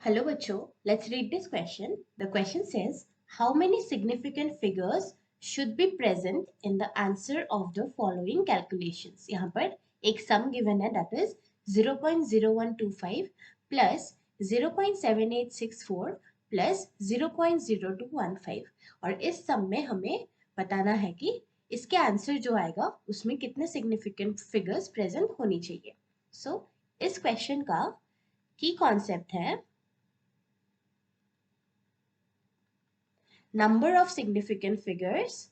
Hello बच्चों, let's read this question. The question says, how many significant figures should be present in the answer of the following calculations? यहाँ पर एक sum given है, that is 0.0125 plus 0.7864 plus 0.0215 और इस sum में हमें बताना है कि इसके आंसर जो आएगा उसमें कितने significant figures present होनी चाहिए. So इस question का की concept है number of significant figures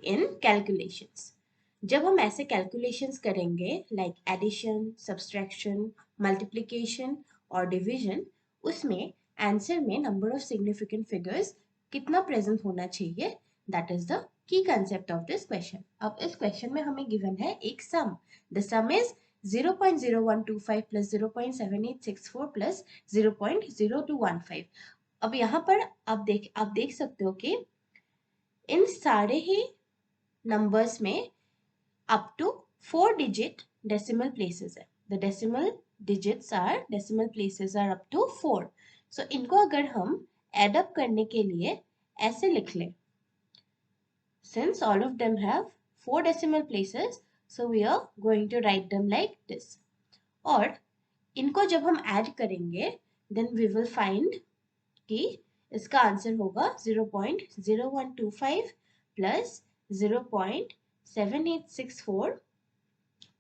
in calculations. जब हम ऐसे calculations करेंगे like addition, subtraction, multiplication और division, उसमें answer में number of significant figures कितना present होना चाहिए, that is the key concept of this question. अब इस question में हमें given है एक sum. The sum is 0.0125 plus 0.7864 plus 0.0215. अब यहाँ पर आप देख सकते हो कि इन सारे ही numbers में up to 4 digit decimal places है. The decimal places are up to 4. So इनको अगर हम add up करने के लिए ऐसे लिख लें. Since all of them have 4 decimal places, so we are going to write them like this. और इनको जब हम add करेंगे, then we will find कि इसका आंसर होगा 0.0125 plus 0.7864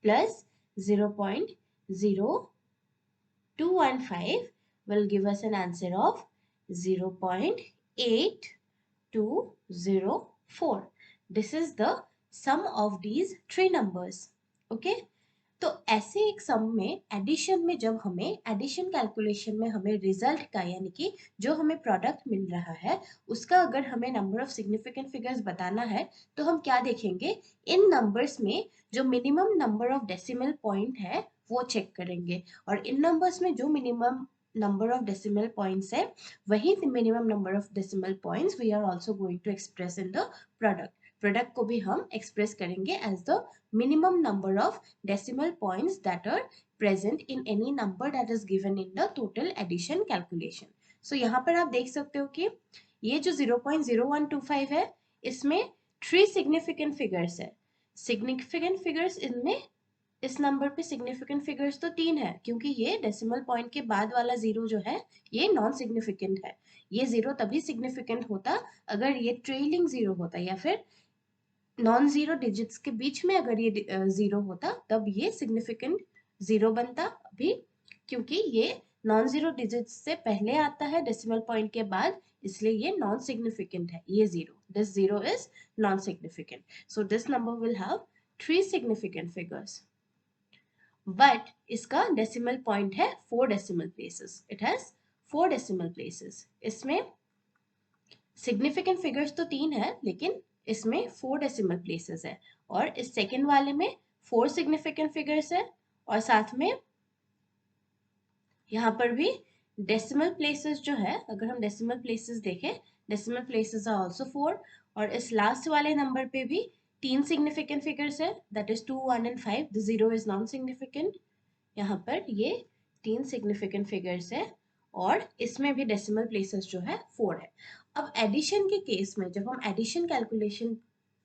plus 0.0215 will give us an answer of 0.8204. This is the sum of these three numbers. Okay? तो ऐसे एक सम में एडिशन में जब हमें एडिशन कैलकुलेशन में हमें रिजल्ट का यानी कि जो हमें प्रोडक्ट मिल रहा है उसका अगर हमें नंबर ऑफ सिग्निफिकेंट फिगर्स बताना है तो हम क्या देखेंगे, इन नंबर्स में जो minimum number of decimal point है वो चेक करेंगे और इन नंबर्स में जो minimum number of decimal points है वही minimum number of decimal points we are also going to express in the product. Product को भी हम एक्सप्रेस करेंगे as the minimum number of decimal points that are present in any number that is given in the total addition calculation. So यहाँ पर आप देख सकते हो कि ये जो 0.0125 है इसमें 3 सिग्निफिकेंट फिगर्स है. सिग्निफिकेंट फिगर्स इनमें इस नंबर पे सिग्निफिकेंट फिगर्स तो 3 है क्योंकि ये डेसिमल पॉइंट के बाद वाला जीरो जो है ये नॉन सिग्निफिकेंट है. ये जीरो तभी सिग्निफिकेंट होता अगर ये ट्रेलिंग जीरो होता या फिर नॉन जीरो डिजिट्स के बीच में अगर ये जीरो होता तब ये सिग्निफिकेंट जीरो बनता. अभी क्योंकि ये नॉन जीरो डिजिट्स से पहले आता है डेसिमल पॉइंट के बाद इसलिए ये नॉन सिग्निफिकेंट है. ये zero, this zero is non significant. So this number will have 3 significant figures but इसका डेसिमल पॉइंट है 4 decimal places. It has 4 decimal places. इसमें सिग्निफिकेंट फिगर्स तो 3 है लेकिन इसमें 4 डेसिमल प्लेसेस है और इस सेकंड वाले में 4 सिग्निफिकेंट फिगर्स है और साथ में यहाँ पर भी डेसिमल प्लेसेस जो है अगर हम डेसिमल प्लेसेस देखें डेसिमल प्लेसेस आर आल्सो 4 और इस लास्ट वाले नंबर पे भी 3 सिग्निफिकेंट फिगर्स है that is 2, 1 and 5. The zero is non significant. यहाँ पर ये 3 सिग्निफिकेंट फिगर्स है और इसमें भी डेसिमल प्लेसेस जो है 4 है. अब एडिशन के केस में जब हम एडिशन कैलकुलेशन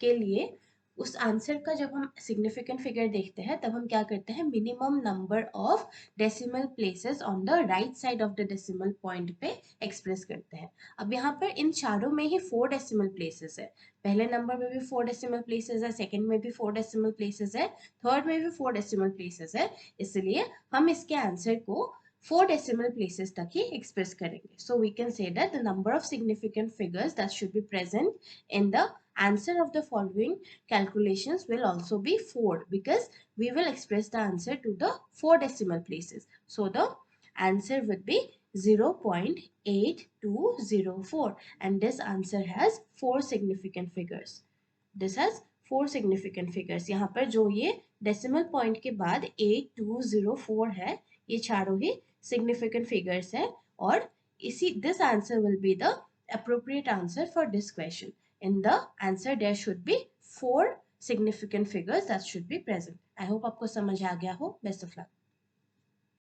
के लिए उस आंसर का जब हम सिग्निफिकेंट फिगर देखते हैं तब हम क्या करते हैं, minimum number of decimal places on the right side of the decimal point पे एक्सप्रेस करते हैं. अब यहाँ पर इन चारों में ही 4 डेसिमल प्लेसेस है. पहले नंबर में भी 4 डेसिमल प्लेसेस है, सेकंड में भी 4 डेसिमल प्लेसेस है, थर्ड में भी 4 डेसिमल प्लेसेस है. इसलिए हम इसके आंसर को 4 decimal places तक ही express करेंगे. So we can say that the number of significant figures that should be present in the answer of the following calculations will also be 4 because we will express the answer to the 4 decimal places. So the answer would be 0.8204 and this answer has 4 significant figures. This has 4 significant figures. यहाँ पर जो ये decimal point के बाद 8204 है ये चारों ही significant figures है और इसी this answer will be the appropriate answer for this question. In the answer there should be 4 significant figures that should be present. I hope आपको समझ आ गया हो. Best of luck.